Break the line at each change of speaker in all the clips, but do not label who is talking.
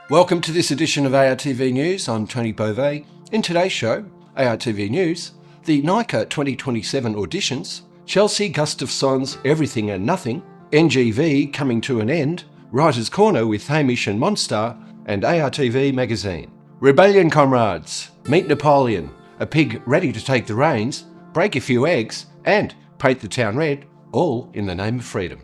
Welcome to this edition of ARTV News. I'm Tony Beauvais. In today's show, ARTV News, the NICA 2027 auditions, Chelsea Gustafson's Everything and Nothing, NGV coming to an end, Writer's Corner with Hamish and Monstar, and ARTV Magazine. Rebellion, comrades! Meet Napoleon, a pig ready to take the reins, break a few eggs, and paint the town red, all in the name of freedom.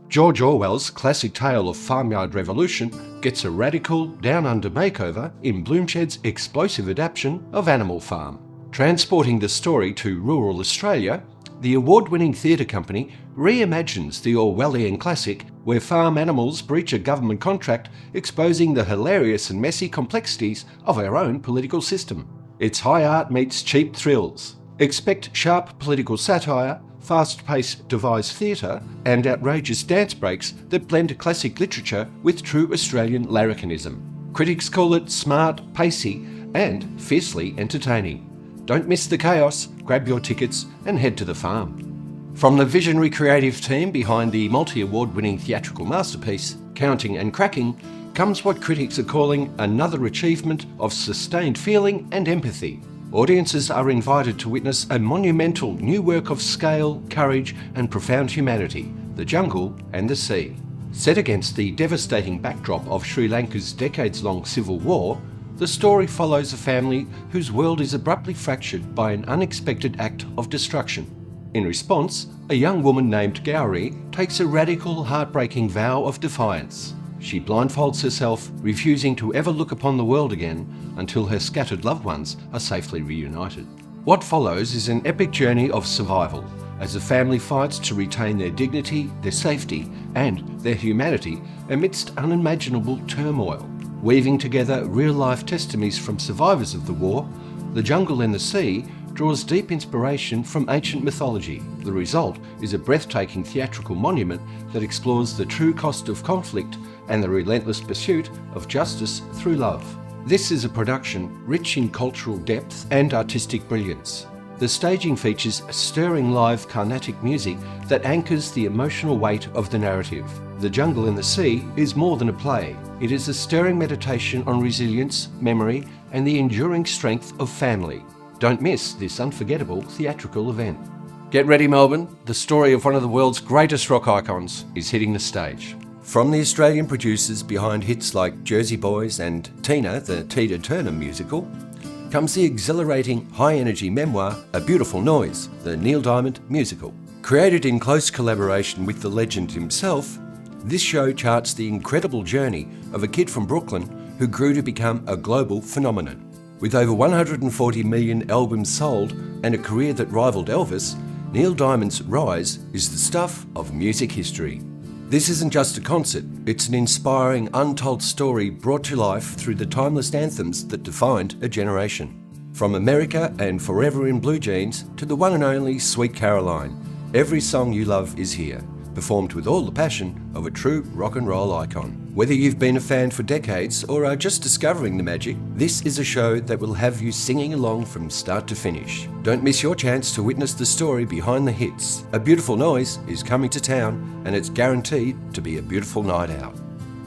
George Orwell's classic tale of farmyard revolution gets a radical, down-under makeover in Bloomshed's explosive adaptation of Animal Farm. Transporting the story to rural Australia, the award-winning theatre company reimagines the Orwellian classic where farm animals breach a government contract, exposing the hilarious and messy complexities of our own political system. It's high art meets cheap thrills. Expect sharp political satire, fast-paced devised theatre, and outrageous dance breaks that blend classic literature with true Australian larrikinism. Critics call it smart, pacey, and fiercely entertaining. Don't miss the chaos, grab your tickets and head to the farm. From the visionary creative team behind the multi-award-winning theatrical masterpiece, Counting and Cracking, comes what critics are calling another achievement of sustained feeling and empathy. Audiences are invited to witness a monumental new work of scale, courage and profound humanity, The Jungle and the Sea. Set against the devastating backdrop of Sri Lanka's decades-long civil war, the story follows a family whose world is abruptly fractured by an unexpected act of destruction. In response, a young woman named Gowrie takes a radical, heartbreaking vow of defiance. She blindfolds herself, refusing to ever look upon the world again until her scattered loved ones are safely reunited. What follows is an epic journey of survival as the family fights to retain their dignity, their safety, and their humanity amidst unimaginable turmoil. Weaving together real-life testimonies from survivors of the war, The Jungle and the Sea draws deep inspiration from ancient mythology. The result is a breathtaking theatrical monument that explores the true cost of conflict and the relentless pursuit of justice through love. This is a production rich in cultural depth and artistic brilliance. The staging features stirring live Carnatic music that anchors the emotional weight of the narrative. The Jungle and the Sea is more than a play. It is a stirring meditation on resilience, memory, and the enduring strength of family. Don't miss this unforgettable theatrical event. Get ready, Melbourne. The story of one of the world's greatest rock icons is hitting the stage. From the Australian producers behind hits like Jersey Boys and Tina, the Tina Turner musical, comes the exhilarating, high-energy memoir, A Beautiful Noise, the Neil Diamond musical. Created in close collaboration with the legend himself, this show charts the incredible journey of a kid from Brooklyn who grew to become a global phenomenon. With over 140 million albums sold and a career that rivaled Elvis, Neil Diamond's rise is the stuff of music history. This isn't just a concert, it's an inspiring, untold story brought to life through the timeless anthems that defined a generation. From America and Forever in Blue Jeans to the one and only Sweet Caroline, every song you love is here, performed with all the passion of a true rock and roll icon. Whether you've been a fan for decades or are just discovering the magic, this is a show that will have you singing along from start to finish. Don't miss your chance to witness the story behind the hits. A Beautiful Noise is coming to town, and it's guaranteed to be a beautiful night out.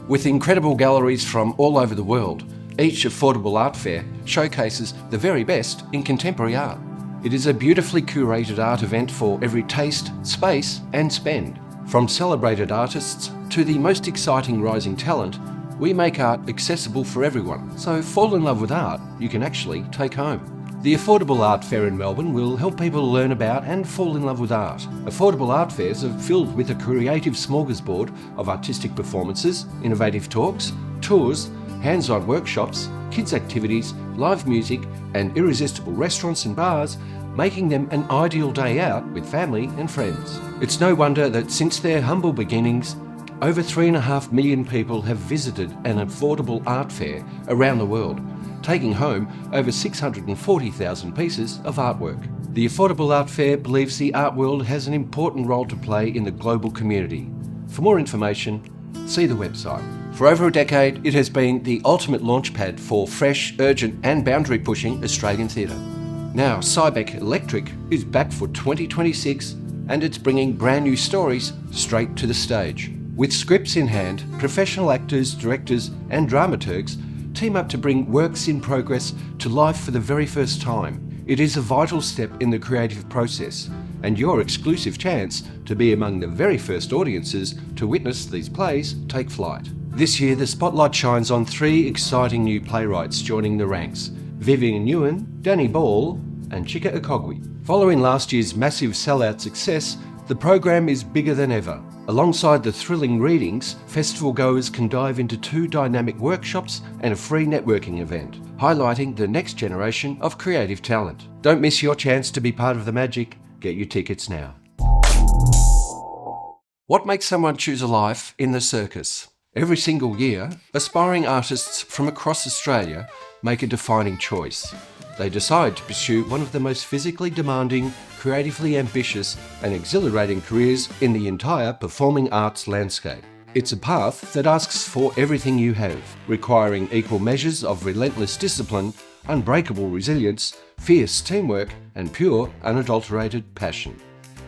With incredible galleries from all over the world, each affordable art fair showcases the very best in contemporary art. It is a beautifully curated art event for every taste, space, and spend. From celebrated artists to the most exciting rising talent, we make art accessible for everyone. So fall in love with art you can actually take home. The Affordable Art Fair in Melbourne will help people learn about and fall in love with art. Affordable art fairs are filled with a creative smorgasbord of artistic performances, innovative talks, tours, hands-on workshops, kids' activities, live music, and irresistible restaurants and bars, making them an ideal day out with family and friends. It's no wonder that since their humble beginnings, over 3.5 million people have visited an affordable art fair around the world, taking home over 640,000 pieces of artwork. The Affordable Art Fair believes the art world has an important role to play in the global community. For more information, see the website. For over a decade, it has been the ultimate launchpad for fresh, urgent and boundary-pushing Australian theatre. Now, Cybec Electric is back for 2026 and it's bringing brand new stories straight to the stage. With scripts in hand, professional actors, directors and dramaturgs team up to bring works in progress to life for the very first time. It is a vital step in the creative process and your exclusive chance to be among the very first audiences to witness these plays take flight. This year, the spotlight shines on 3 exciting new playwrights joining the ranks: Vivian Nguyen, Danny Ball and Chika Okogwe. Following last year's massive sellout success, the program is bigger than ever. Alongside the thrilling readings, festival goers can dive into 2 dynamic workshops and a free networking event, highlighting the next generation of creative talent. Don't miss your chance to be part of the magic. Get your tickets now. What makes someone choose a life in the circus? Every single year, aspiring artists from across Australia make a defining choice. They decide to pursue one of the most physically demanding, creatively ambitious and exhilarating careers in the entire performing arts landscape. It's a path that asks for everything you have, requiring equal measures of relentless discipline, unbreakable resilience, fierce teamwork and pure, unadulterated passion.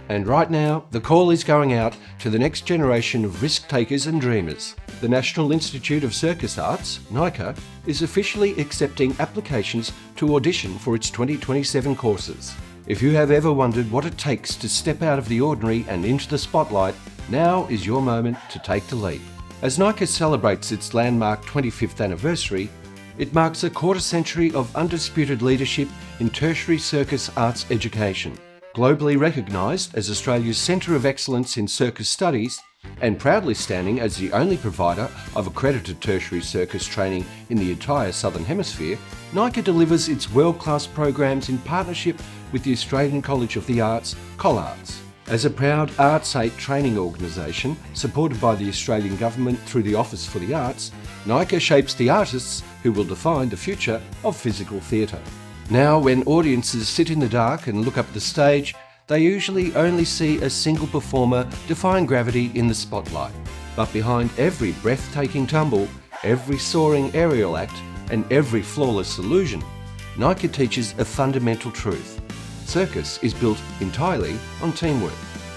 And right now, the call is going out to the next generation of risk-takers and dreamers. The National Institute of Circus Arts, NICA, is officially accepting applications to audition for its 2027 courses. If you have ever wondered what it takes to step out of the ordinary and into the spotlight, now is your moment to take the leap. As NICA celebrates its landmark 25th anniversary, it marks a quarter-century of undisputed leadership in tertiary circus arts education. Globally recognised as Australia's centre of excellence in circus studies and proudly standing as the only provider of accredited tertiary circus training in the entire Southern Hemisphere, NICA delivers its world-class programs in partnership with the Australian College of the Arts, ColArts. As a proud Arts 8 training organisation supported by the Australian Government through the Office for the Arts, NICA shapes the artists who will define the future of physical theatre. Now, when audiences sit in the dark and look up the stage, they usually only see a single performer defying gravity in the spotlight. But behind every breathtaking tumble, every soaring aerial act, and every flawless illusion, NICA teaches a fundamental truth. Circus is built entirely on teamwork.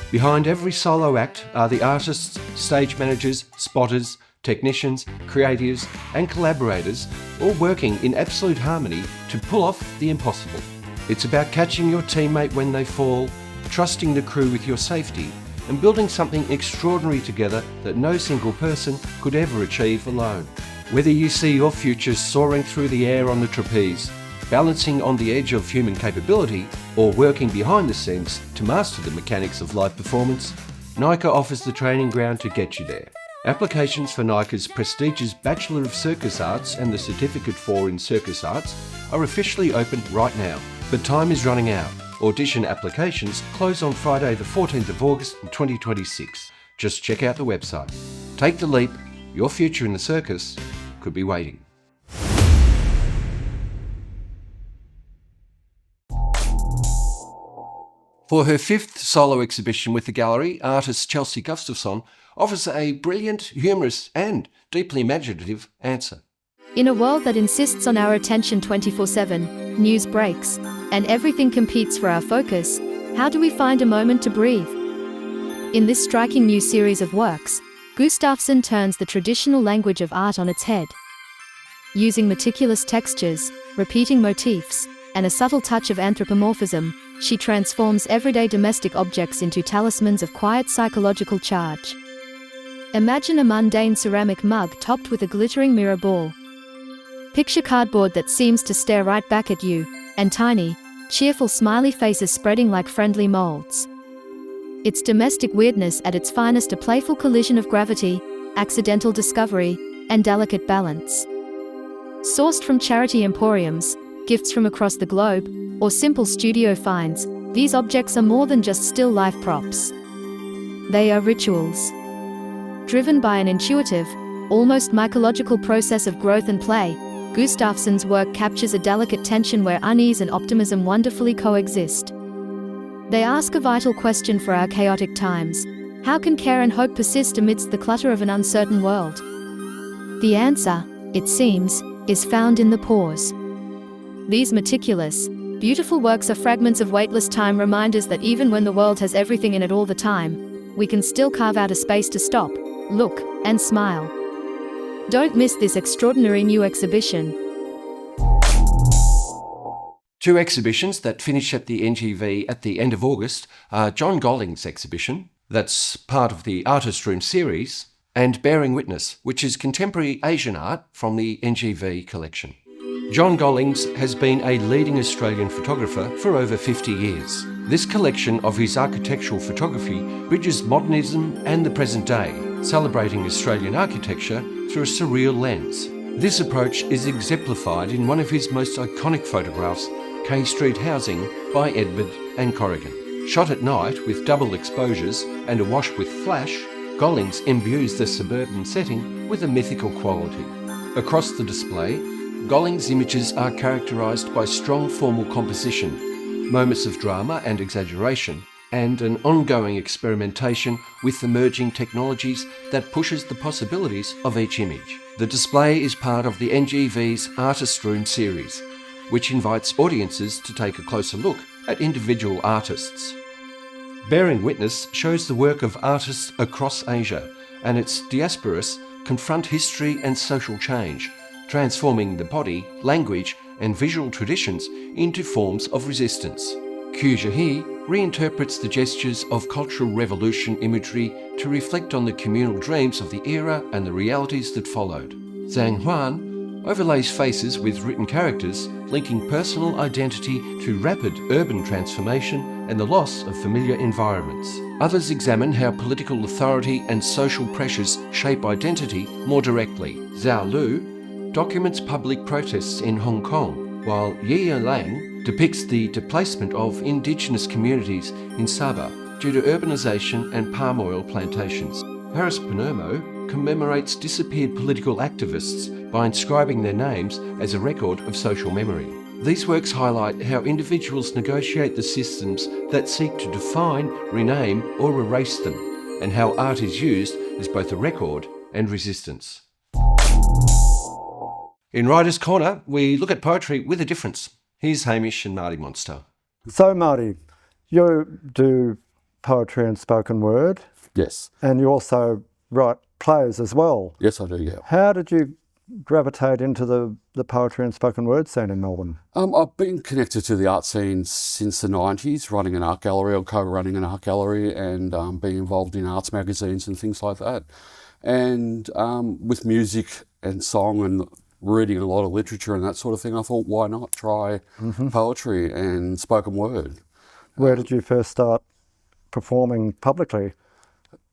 Behind every solo act are the artists, stage managers, spotters, technicians, creatives and collaborators all working in absolute harmony to pull off the impossible. It's about catching your teammate when they fall, trusting the crew with your safety and building something extraordinary together that no single person could ever achieve alone. Whether you see your future soaring through the air on the trapeze, balancing on the edge of human capability or working behind the scenes to master the mechanics of live performance, NICA offers the training ground to get you there. Applications for NICA's prestigious Bachelor of Circus Arts and the Certificate for in Circus Arts are officially open right now, but time is running out. Audition applications close on Friday the 14th of August 2026. Just check out the website. Take the leap, your future in the circus could be waiting. For her 5th solo exhibition with the Gowrie, artist Chelsea Gustafson offers a brilliant, humorous and deeply imaginative answer.
In a world that insists on our attention 24/7, news breaks, and everything competes for our focus, how do we find a moment to breathe? In this striking new series of works, Gustafson turns the traditional language of art on its head. Using meticulous textures, repeating motifs, and a subtle touch of anthropomorphism, she transforms everyday domestic objects into talismans of quiet psychological charge. Imagine a mundane ceramic mug topped with a glittering mirror ball. Picture cardboard that seems to stare right back at you, and tiny, cheerful smiley faces spreading like friendly molds. It's domestic weirdness at its finest, a playful collision of gravity, accidental discovery, and delicate balance. Sourced from charity emporiums, gifts from across the globe, or simple studio finds, these objects are more than just still life props. They are rituals. Driven by an intuitive, almost mycological process of growth and play, Gustafson's work captures a delicate tension where unease and optimism wonderfully coexist. They ask a vital question for our chaotic times: how can care and hope persist amidst the clutter of an uncertain world? The answer, it seems, is found in the pause. These meticulous, beautiful works are fragments of weightless time, reminders that even when the world has everything in it all the time, we can still carve out a space to stop, look, and smile. Don't miss this extraordinary new exhibition.
Two exhibitions that finish at the NGV at the end of August are John Golling's exhibition, that's part of the Artist Room series, and Bearing Witness, which is contemporary Asian art from the NGV collection. John Gollings has been a leading Australian photographer for over 50 years. This collection of his architectural photography bridges modernism and the present day, celebrating Australian architecture through a surreal lens. This approach is exemplified in one of his most iconic photographs, K Street Housing by Edward and Corrigan. Shot at night with double exposures and awash with flash, Gollings imbues the suburban setting with a mythical quality. Across the display, Gollings' images are characterised by strong formal composition, moments of drama and exaggeration, and an ongoing experimentation with emerging technologies that pushes the possibilities of each image. The display is part of the NGV's Artist Room series, which invites audiences to take a closer look at individual artists. Bearing Witness shows the work of artists across Asia and its diasporas confront history and social change, transforming the body, language and visual traditions into forms of resistance. Q Jahi reinterprets the gestures of cultural revolution imagery to reflect on the communal dreams of the era and the realities that followed. Zhang Huan overlays faces with written characters, linking personal identity to rapid urban transformation and the loss of familiar environments. Others examine how political authority and social pressures shape identity more directly. Zhao Lu documents public protests in Hong Kong, while Yi Lang depicts the displacement of indigenous communities in Sabah due to urbanisation and palm oil plantations. Harris Panermo commemorates disappeared political activists by inscribing their names as a record of social memory. These works highlight how individuals negotiate the systems that seek to define, rename or erase them, and how art is used as both a record and resistance. In Writer's Corner, we look at poetry with a difference. Here's Hamish and Marty Monster.
So Marty, you do poetry and spoken word.
Yes.
And you also write plays as well.
Yes, I do, yeah.
How did you gravitate into the poetry and spoken word scene in Melbourne?
I've been connected to the art scene since the 90s, running an art gallery or co-running an art gallery and being involved in arts magazines and things like that. And with music and song and reading a lot of literature and that sort of thing, I thought, why not try poetry and spoken word?
Where did you first start performing publicly?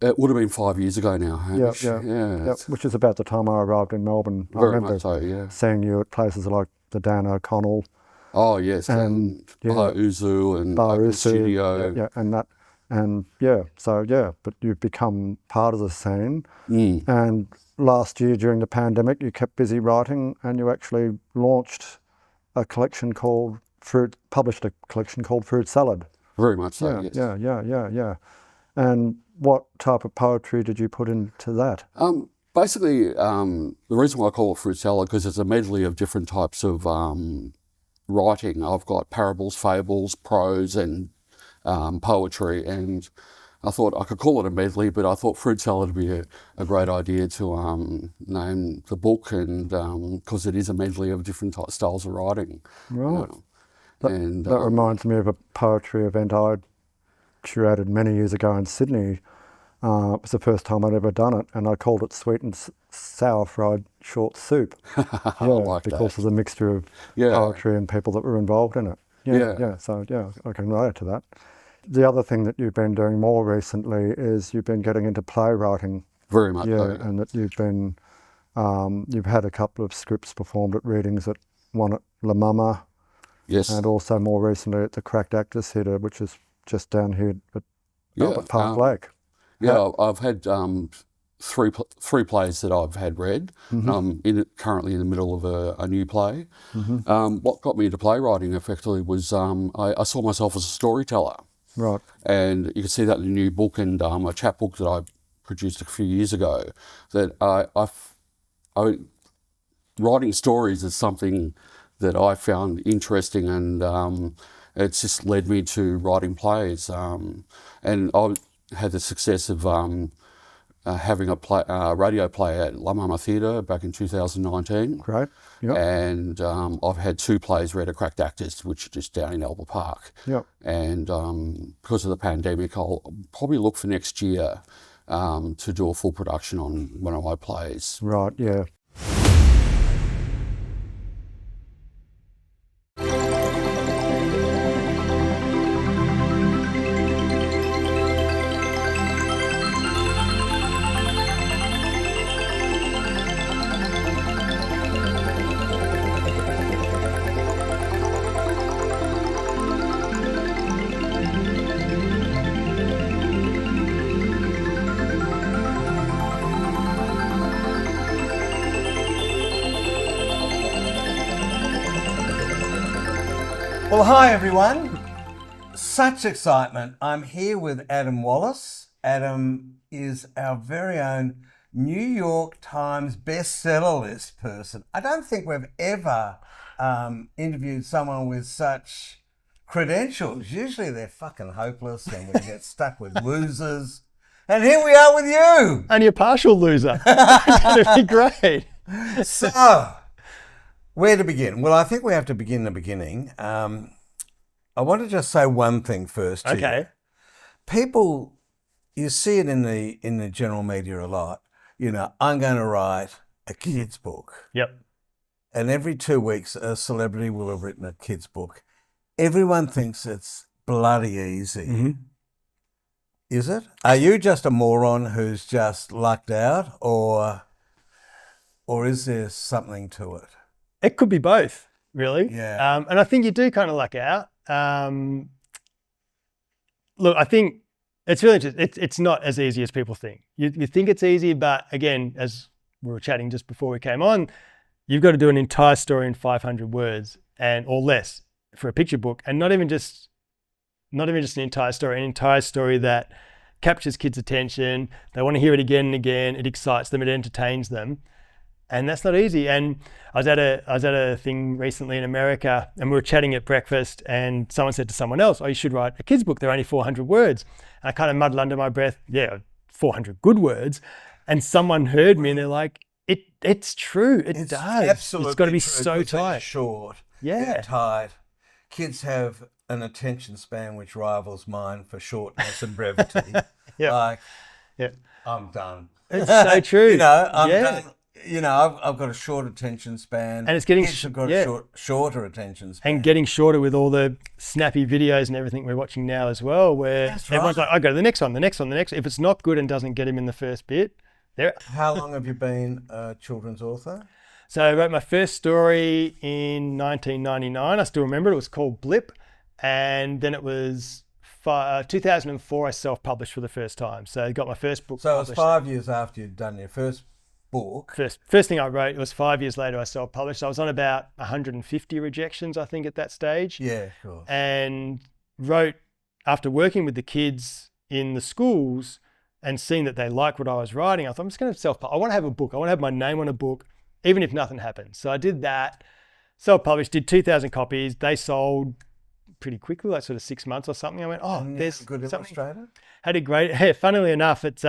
It would have been 5 years ago now.
Yeah. Which is about the time I arrived in Melbourne. I
Very
remember
much so, yeah.
seeing you at places like the Dan O'Connell.
Oh, yes.
And
Bar Uzu and Open Studio.
But you've become part of the scene. And last year during the pandemic, you kept busy writing and you actually launched a collection called published a collection called Fruit Salad.
Very much so, yes.
Yeah. And what type of poetry did you put into that?
Basically, the reason why I call it Fruit Salad, because it's a medley of different types of writing. I've got parables, fables, prose and poetry, and I thought I could call it a medley, but I thought Fruit Salad would be a great idea to name the book, and because it is a medley of different styles of writing.
Right. That reminds me of a poetry event I curated many years ago in Sydney. It was the first time I'd ever done it, and I called it Sweet and Sour Fried Short Soup. Because of the mixture of poetry and people that were involved in it. So I can relate to that. The other thing that you've been doing more recently is you've been getting into playwriting.
Very much so.
And that you've been, you've had a couple of scripts performed at readings, one at La Mama.
Yes.
And also more recently at the Cracked Actors Theatre, which is just down here at Albert Park Lake.
I've had three plays that I've had read. I'm currently in the middle of a new play. What got me into playwriting effectively was I saw myself as a storyteller.
Right.
And you can see that in a new book and a chapbook that I produced a few years ago, that I writing stories is something that I found interesting, and it's just led me to writing plays. And I had the success of having a radio play at La Mama Theatre back in 2019.
Great. Yep.
And I've had 2 plays read at Cracked Actors, which are just down in Albert Park.
Yep.
And because of the pandemic, I'll probably look for next year to do a full production on one of my plays.
Right, yeah.
Well, hi everyone. Such excitement. I'm here with Adam Wallace. Adam is our very own New York Times bestseller list person. I don't think we've ever interviewed someone with such credentials. Usually they're fucking hopeless and we get stuck with losers. And here we are with you.
Only a partial loser. That'd be great.
So, where to begin? Well, I think we have to begin the beginning. I want to just say one thing first.
Okay.
People, you see it in the general media a lot. You know, I'm going to write a kid's book.
Yep.
And every 2 weeks, a celebrity will have written a kid's book. Everyone thinks it's bloody easy.
Mm-hmm.
Is it? Are you just a moron who's just lucked out, or is there something to it?
It could be both, really.
Yeah.
And I think you do kind of luck out. Look, I think it's really interesting. It's not as easy as people think. You think it's easy, but again, as we were chatting just before we came on, you've got to do an entire story in 500 words or less for a picture book, and not even just an entire story that captures kids' attention. They want to hear it again and again. It excites them. It entertains them. And that's not easy. And I was at a thing recently in America, and we were chatting at breakfast, and someone said to someone else, "Oh, you should write a kid's book. They're only 400 words." And I kind of muddled under my breath, "Yeah, 400 good words." And someone heard me, and they're like, "It's true. It does.
Absolutely,
it's got to be
true,
so
'cause they're
tight."
short.
Yeah.
They're tight. Kids have an attention span which rivals mine for shortness and brevity.
Yeah.
Like,
Yeah.
I'm done.
It's so true.
You know, I'm
Yeah.
done. You know, I've got a short attention span.
And it's getting
Kids have got
yeah.
a shorter attention span.
And getting shorter with all the snappy videos and everything we're watching now as well, where
That's
everyone's
right.
like, "I go to the next one, the next one, the next." If it's not good and doesn't get him in the first bit, there.
How long have you been a children's author?
So I wrote my first story in 1999. I still remember it. It was called Blip, and then it was 2004. I self-published for the first time. So I got my first book.
So it was
published.
5 years after you'd done your first book.
First thing I wrote, it was 5 years later I self-published. I was on about 150 rejections, I think, at that stage.
Yeah, of course.
And wrote, after working with the kids in the schools and seeing that they liked what I was writing, I thought, I'm just going to I want to have a book. I want to have my name on a book, even if nothing happens. So I did that, self-published, did 2,000 copies. They sold pretty quickly, like sort of 6 months or something. I went,
And
there's
a good
something.
illustrator?
Had a great, funnily enough, it's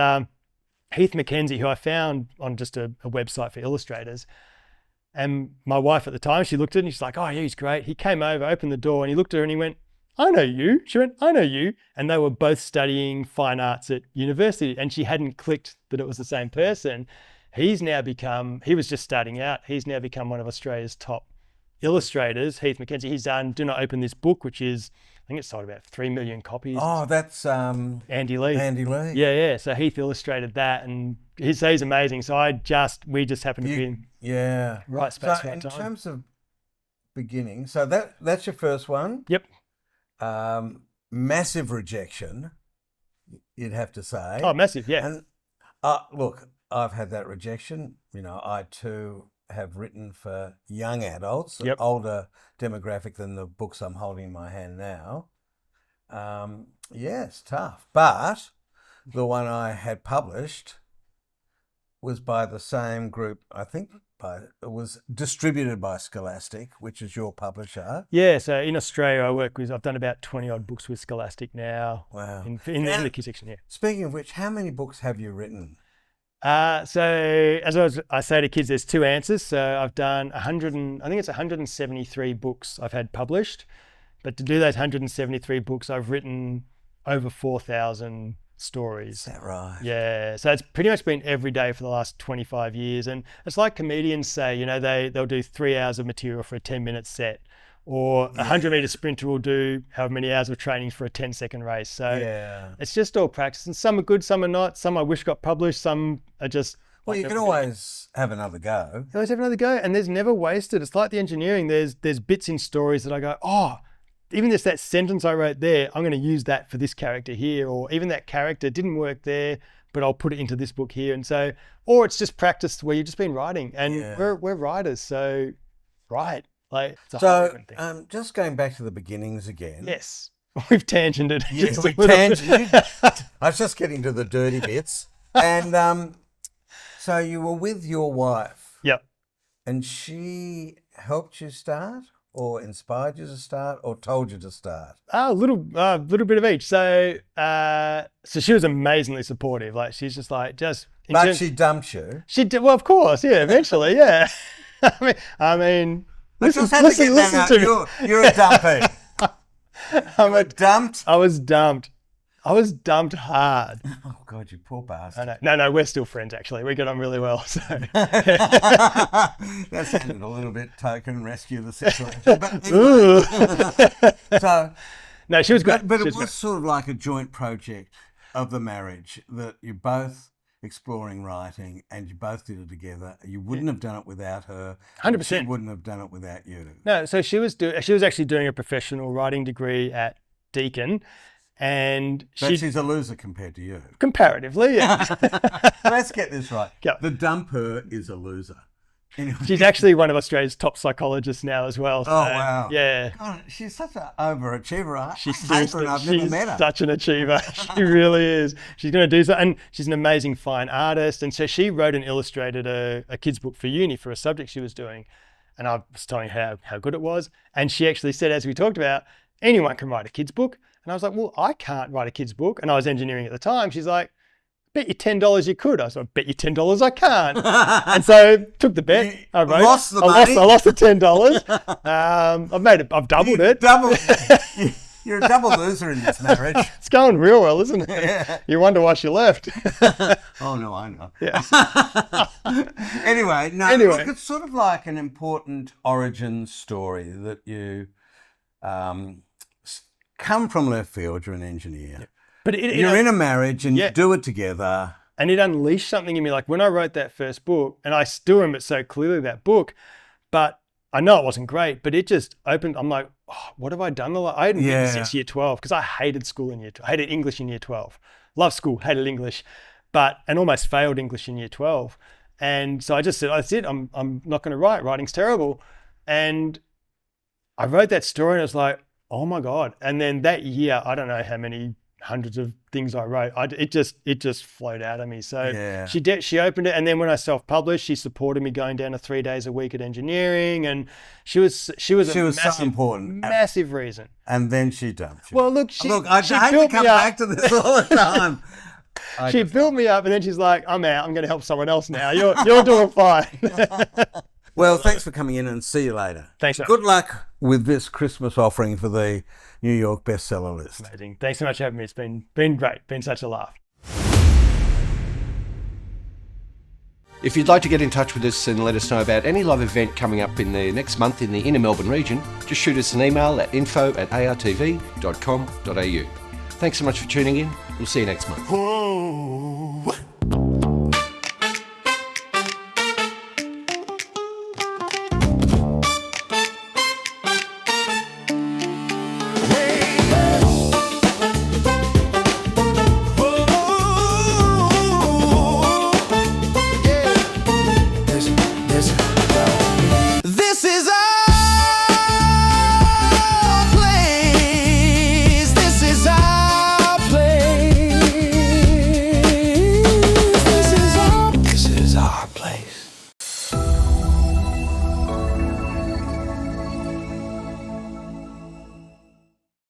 Heath McKenzie, who I found on just a website for illustrators. And my wife at the time, she looked at it and she's like, "Oh yeah, he's great." He came over, opened the door, and he looked at her and he went, "I know you." She went, "I know you." And they were both studying fine arts at university, and she hadn't clicked that it was the same person. He was just starting out. He's now become one of Australia's top illustrators, Heath McKenzie. He's done Do Not Open This Book, which is, I think it's sold about 3 million copies.
Oh, that's
Andy Lee.
Andy Lee.
Yeah. So Heath illustrated that, and he's amazing. So we just happened to be in
Yeah.
right space,
So
right
in
time.
terms of beginning, so that's your first one.
Yep.
Massive rejection, you'd have to say.
Oh, massive, yeah.
And look, I've had that rejection. You know, I too have written for young adults, an
Yep.
older demographic than the books I'm holding in my hand now. Yeah, it's tough. But the one I had published was by the same group, I think. It was distributed by Scholastic, which is your publisher.
Yeah, so in Australia, I've done about 20 odd books with Scholastic now.
Wow.
In the kids section, yeah.
Speaking of which, how many books have you written?
So as I say to kids, there's two answers. So I've done 173 books I've had published, but to do those 173 books, I've written over 4,000 stories.
Is that right?
Yeah. So it's pretty much been every day for the last 25 years. And it's like comedians say, they'll do 3 hours of material for a 10-minute set, or a 100-meter sprinter will do however many hours of training for a 10-second race. So it's just all practice. And some are good, some are not. Some I wish got published. Some are just...
Well, you can always have another go.
You always have another go. And there's never wasted. It's like the engineering. There's bits in stories that I go, oh, even just that sentence I wrote there, I'm going to use that for this character here. Or even that character didn't work there, but I'll put it into this book here. And so, or it's just practice where you've just been writing. And we're writers, so write. Like, it's a whole different thing.
Just going back to the beginnings again.
Yes, we've tangented.
Yes, we've tangented. I was just getting to the dirty bits. And so you were with your wife.
Yep. And
she helped you start, or inspired you to start, or told you to start?
A little bit of each. So she was amazingly supportive. Like, she's just like,
But she dumped you.
She did. Well, of course, yeah. Eventually, yeah. I mean. Listen to me.
You're a dumpy. Dumped?
I was dumped. I was dumped hard.
Oh, God, you poor bastard.
No, we're still friends, actually. We get on really well. So.
That sounded a little bit token rescue the situation. But anyway. So,
no, she was great.
But it was sort of like a joint project of the marriage, that you both exploring writing, and you both did it together. You wouldn't have done it without her.
100%.
She wouldn't have done it without you.
No, so she was actually doing a professional writing degree at Deakin, and
she's a loser compared to you.
Comparatively, yeah.
Let's get this right.
Yep.
The dumper is a loser. Anyway.
She's actually one of Australia's top psychologists now as well. So,
wow.
Yeah.
God, she's such an overachiever.
She's
I've never met her.
Such an achiever. She really is. She's going to do so. And she's an amazing fine artist. And so she wrote and illustrated a kid's book for uni for a subject she was doing. And I was telling her how good it was. And she actually said, as we talked about, anyone can write a kid's book. And I was like, well, I can't write a kid's book. And I was engineering at the time. She's like, bet you $10 you could. I said, bet you $10 I can't. And so took the bet. I
lost the money.
I lost the $10. I've doubled it.
You're a double loser in this marriage.
It's going real well, isn't it?
Yeah.
You wonder why she left.
Oh no, I know.
Yeah.
Anyway, look, it's sort of like an important origin story that you come from left field. You're an engineer. Yeah. But you're in a marriage and you do it together.
And it unleashed something in me. Like when I wrote that first book, and I still remember it so clearly, that book, but I know it wasn't great, but it just opened. I'm like, oh, what have I done? I hadn't been since year 12 because I hated school in year 12. I hated English in year 12. Loved school, hated English, and almost failed English in year 12. And so I just said, that's it. I'm not going to write. Writing's terrible. And I wrote that story and I was like, oh my God. And then that year, I don't know how many hundreds of things I wrote. It just flowed out of me. So she opened it, and then when I self-published, she supported me going down to 3 days a week at engineering, and she was massive,
so important,
massive reason.
And then she dumped you.
Well, look,
I hate to come back to this all the time.
She built me up, and then she's like, "I'm out. I'm going to help someone else now. You're doing fine."
Well, thanks for coming in, and see you later.
Thanks, man.
Good luck with this Christmas offering for the New York bestseller list.
Amazing. Thanks so much for having me. It's been great. Been such a laugh.
If you'd like to get in touch with us and let us know about any live event coming up in the next month in the inner Melbourne region, just shoot us an email at info@artv.com.au. Thanks so much for tuning in. We'll see you next month.
Whoa.